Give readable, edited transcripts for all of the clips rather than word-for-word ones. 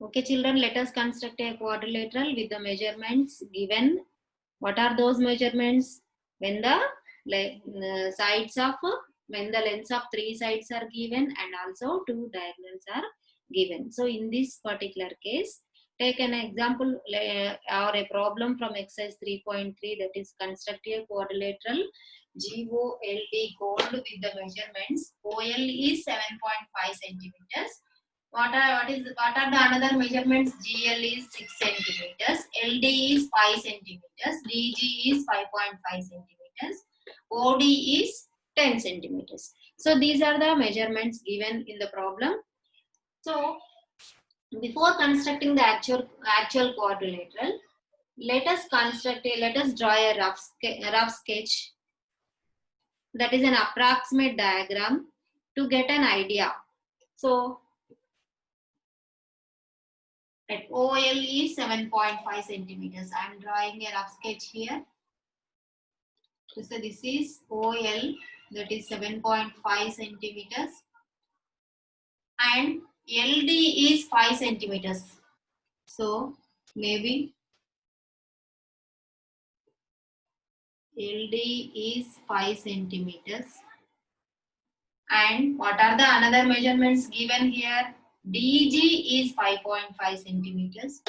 Okay, children, let us construct a quadrilateral with the measurements given. What are those measurements? When the when the lengths of three sides are given and also two diagonals are given. So in this particular case, take an example or a problem from exercise 3.3, that is construct a quadrilateral GOLD gold with the measurements. OL is 7.5 centimeters. What are the another measurements? GL is 6 centimeters, LD is 5 centimeters, DG is 5.5 centimeters, OD is 10 centimeters. So these are the measurements given in the problem. So before constructing the actual quadrilateral, let us draw a rough sketch, that is an approximate diagram, to get an idea. So at OL is 7.5 centimeters. I am drawing a rough sketch here. So this is OL, that is 7.5 centimeters, and LD is 5 centimeters. So maybe LD is 5 centimeters. And what are the another measurements given here? DG is 5.5 centimeters.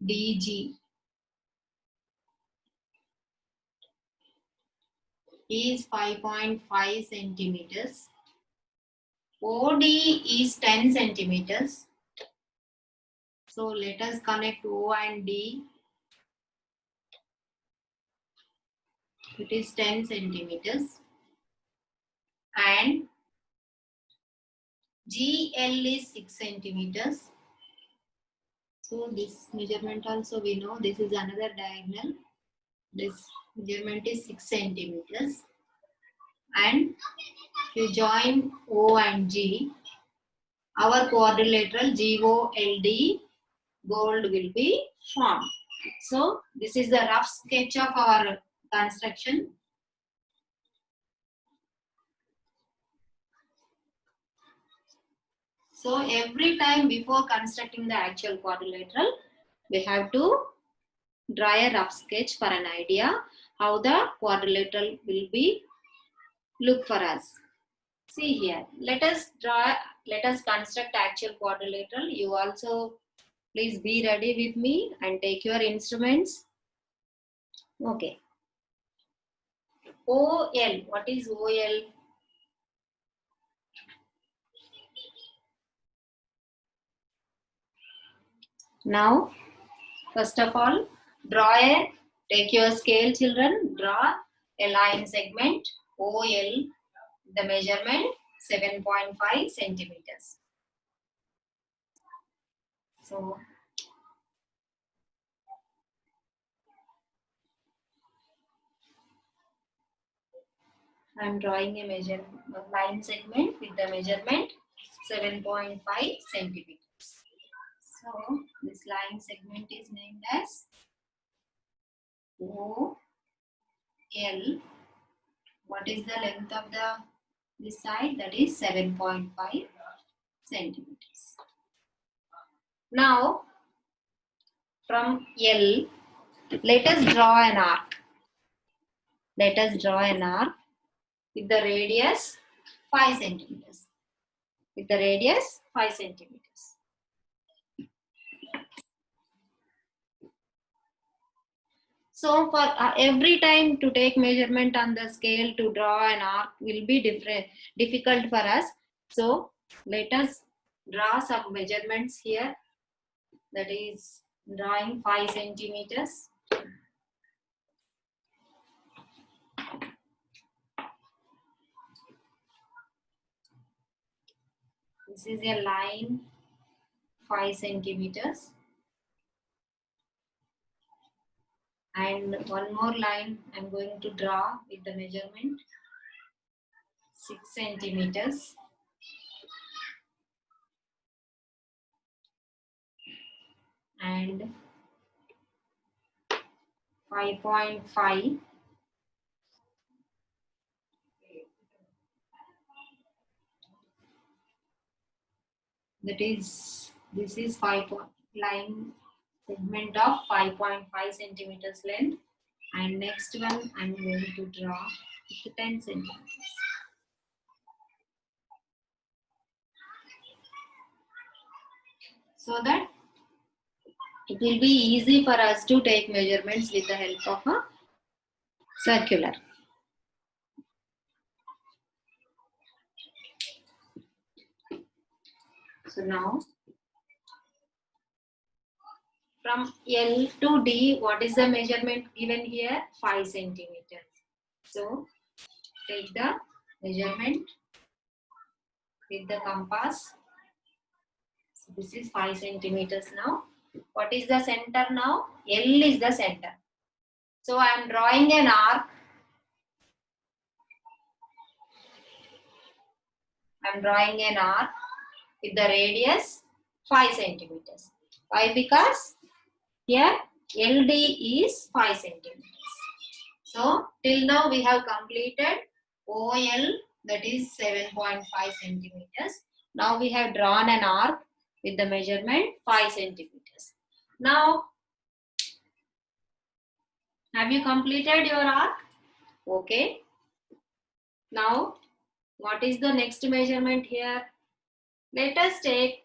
DG is 5.5 centimeters. OD is 10 centimeters. So let us connect O and D. It is 10 centimeters. And GL is 6 centimeters. So this measurement also we know, this is another diagonal. This measurement is 6 centimeters. And if you join O and G, our quadrilateral GOLD gold will be formed. So this is the rough sketch of our construction. So every time before constructing the actual quadrilateral, we have to draw a rough sketch for an idea how the quadrilateral will be look for us. See here, let us construct actual quadrilateral. You also please be ready with me and take your instruments. Okay. OL, what is OL? Now, first of all, take your scale children, draw a line segment OL, the measurement 7.5 centimeters. So, I am drawing a line segment with the measurement 7.5 centimeters. So, this line segment is named as OL. What is the length of this side? That is 7.5 centimeters. Now, from L, let us draw an arc. Let us draw an arc with the radius 5 centimeters. With the radius 5 centimeters. So for every time to take measurement on the scale to draw an arc will be difficult for us. So let us draw some measurements here. That is drawing 5 centimeters. This is a line 5 centimeters. And one more line I am going to draw with the measurement 6 centimeters. And 5.5. That is, this is 5. line segment of 5.5 centimeters length, and next one I'm going to draw with 10 centimeters. So that it will be easy for us to take measurements with the help of a circular. So now from L to D, what is the measurement given here? 5 centimeters. So take the measurement with the compass. So this is 5 centimeters now. What is the center now? L is the center. So I am drawing an arc. I am drawing an arc with the radius 5 centimeters. Why? Because here LD is 5 centimeters. So till now we have completed OL, that is 7.5 centimeters. Now we have drawn an arc with the measurement 5 centimeters. Now have you completed your arc? Okay. Now what is the next measurement here? Let us take,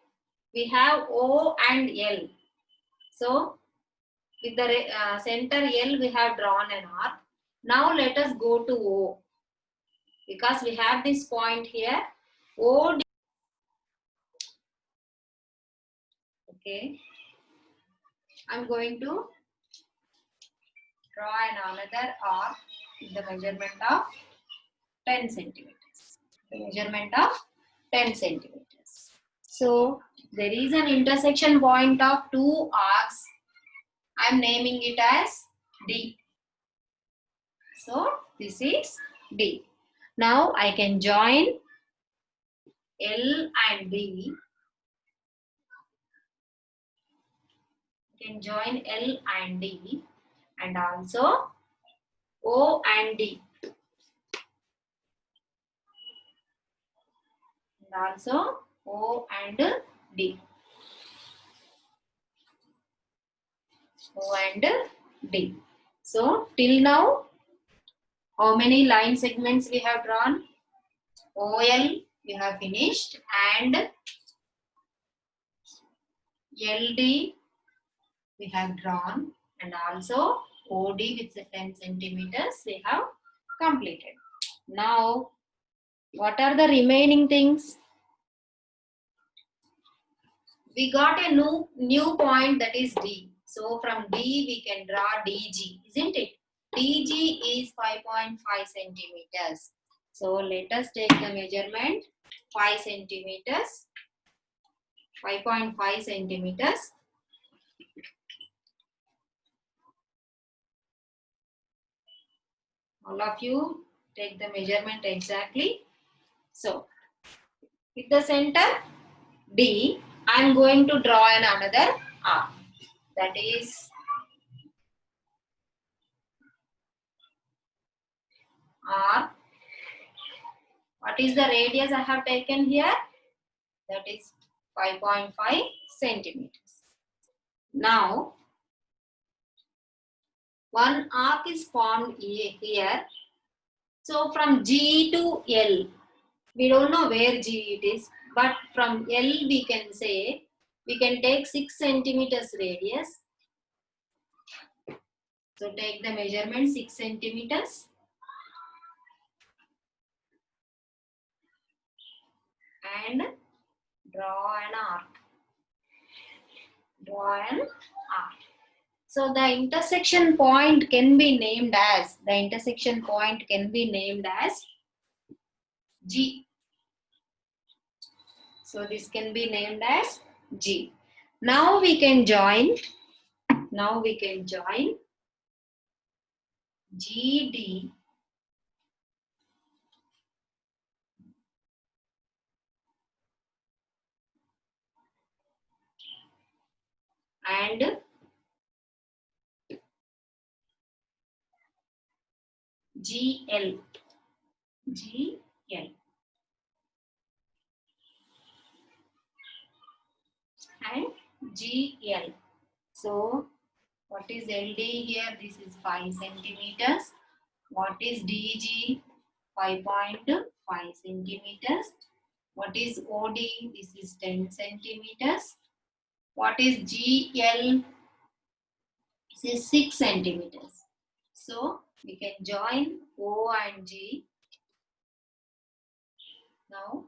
we have O and L. So with the center L we have drawn an arc. Now let us go to O. Because we have this point here, O. Okay. I'm going to draw another arc with the measurement of 10 centimeters. The measurement of 10 centimeters. So there is an intersection point of two arcs. I am naming it as D. So this is D. Now I can join L and D. I can join L and D, and also O and D. And also O and D. O and D. So till now, how many line segments we have drawn? OL we have finished, and LD we have drawn, and also OD with 10 centimeters we have completed. Now what are the remaining things? We got a new point, that is D. So from D we can draw DG, isn't it? DG is 5.5 centimeters. So let us take the measurement 5 centimeters, 5.5 centimeters. All of you take the measurement exactly. So with the center D, I am going to draw another arc. That is arc. What is the radius I have taken here? That is 5.5 centimeters. Now, one arc is formed here. So from G to L, we don't know where G it is, but from L we can say, we can take 6 centimeters radius. So take the measurement 6 centimeters. And draw an arc. Draw an arc. So the intersection point can be named as, G. So this can be named as G. Now we can join GD and GL. And GL. So what is LD here? This is 5 centimeters. What is DG? 5.5 centimeters. What is OD? This is 10 centimeters. What is GL? This is 6 centimeters. So we can join O and G. Now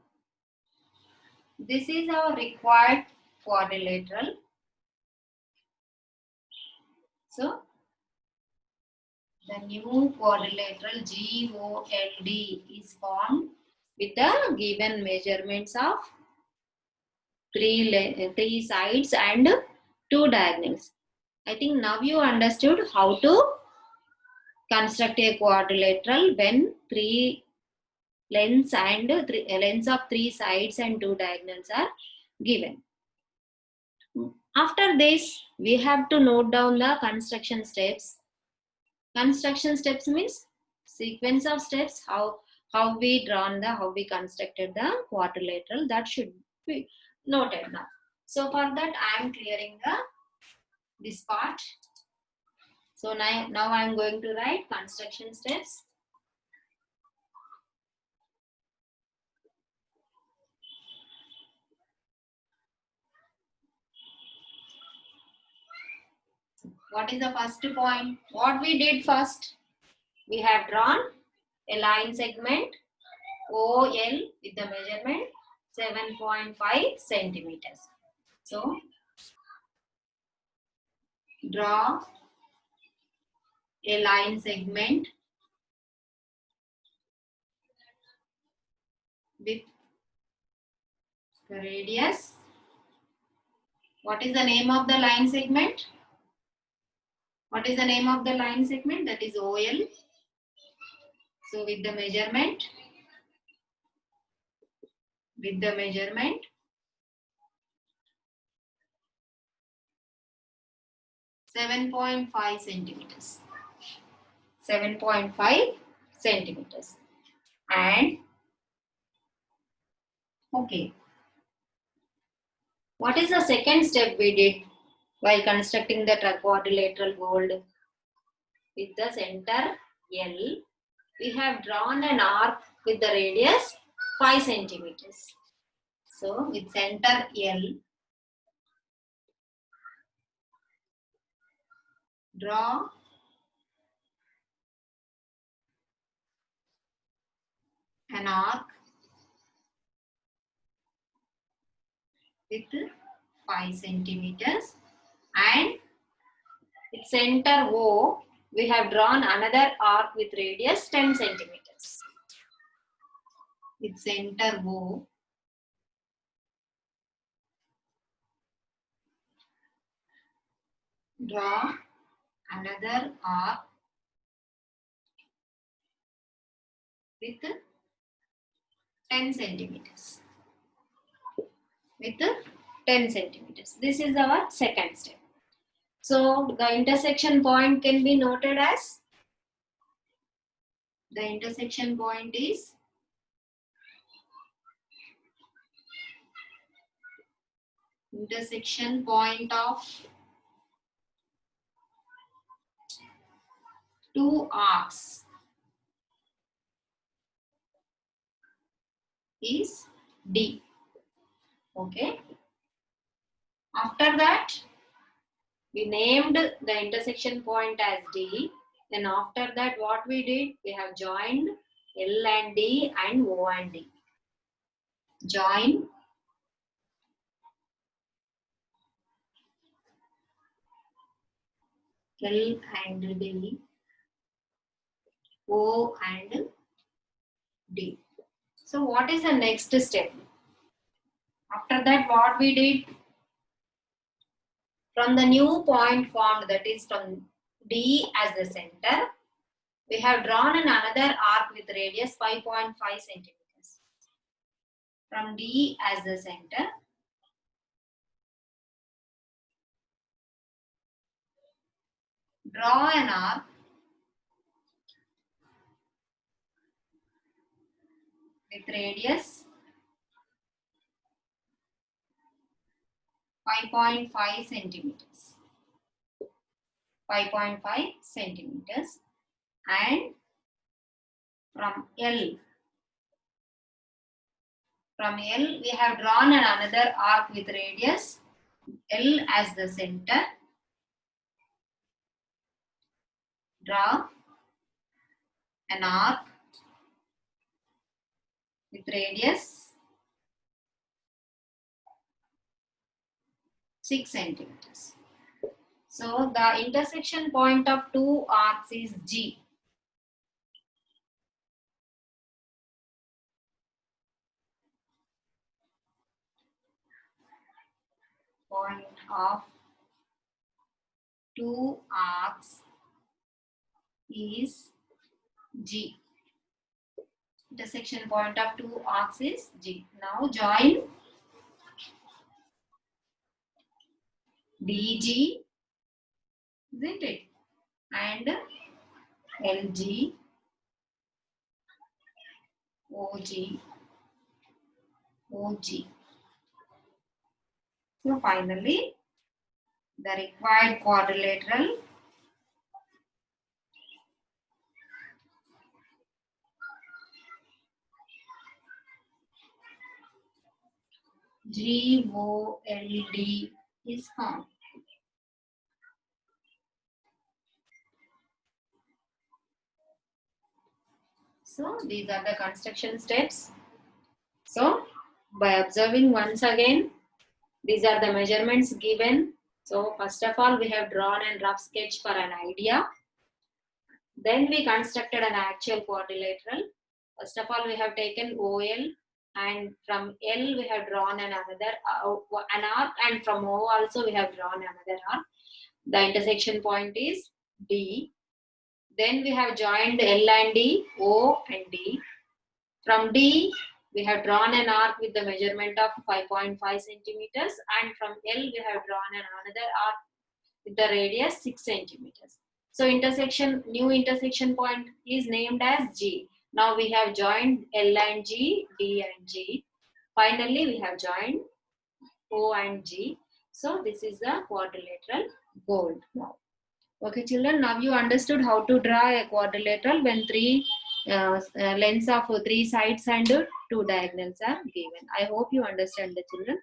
this is our required quadrilateral. So the new quadrilateral GOLD is formed with the given measurements of three sides and 2 diagonals. I think now you understood how to construct a quadrilateral when 3 lengths of 3 sides and 2 diagonals are given. After this, we have to note down the construction steps. Construction steps means sequence of steps, how we constructed the quadrilateral, that should be noted now. So for that I am clearing this part. So now I am going to write construction steps. What is the first point? What we did first? We have drawn a line segment OL with the measurement 7.5 centimeters. So draw a line segment with the radius. What is the name of the line segment? What is the name of the line segment? That is OL. So with the measurement 7.5 centimeters. 7.5 centimeters. And okay. What is the second step we did while constructing the quadrilateral mold? With the center L, we have drawn an arc with the radius 5 centimeters. So with center L, draw an arc with 5 centimeters, and with center O, we have drawn another arc with radius 10 centimeters. With center O, draw another arc with 10 centimeters. With 10 centimeters. This is our second step. So the intersection point can be noted as, the intersection point is intersection point of 2 arcs is D. Okay. After that, we named the intersection point as D. Then after that, what we did? We have joined L and D and O and D. Join L and D, O and D. So what is the next step? After that, what we did? From the new point formed, that is from D as the center, we have drawn another arc with radius 5.5 centimeters. From D as the center, draw an arc with radius 5.5 centimeters. 5.5 centimeters. And from L we have drawn another arc with radius L as the center. Draw an arc with radius 6 centimeters. So the intersection point of two arcs is G. Point of two arcs is G. Intersection point of two arcs is G. Now join DG, isn't it? And LG, OG, OG. So finally, the required quadrilateral GOLD is formed. So these are the construction steps. So by observing once again, these are the measurements given. So first of all, we have drawn a rough sketch for an idea. Then we constructed an actual quadrilateral. First of all, we have taken OL, and from L we have drawn an arc, and from O also we have drawn another arc. The intersection point is D. Then we have joined L and D, O and D. From D, we have drawn an arc with the measurement of 5.5 centimeters, and from L we have drawn another arc with the radius 6 centimeters. So new intersection point is named as G. Now we have joined L and G, D and G. Finally, we have joined O and G. So this is the quadrilateral goal now. Okay, children, now you understood how to draw a quadrilateral when three lengths of three sides and two diagonals are given. I hope you understand the children.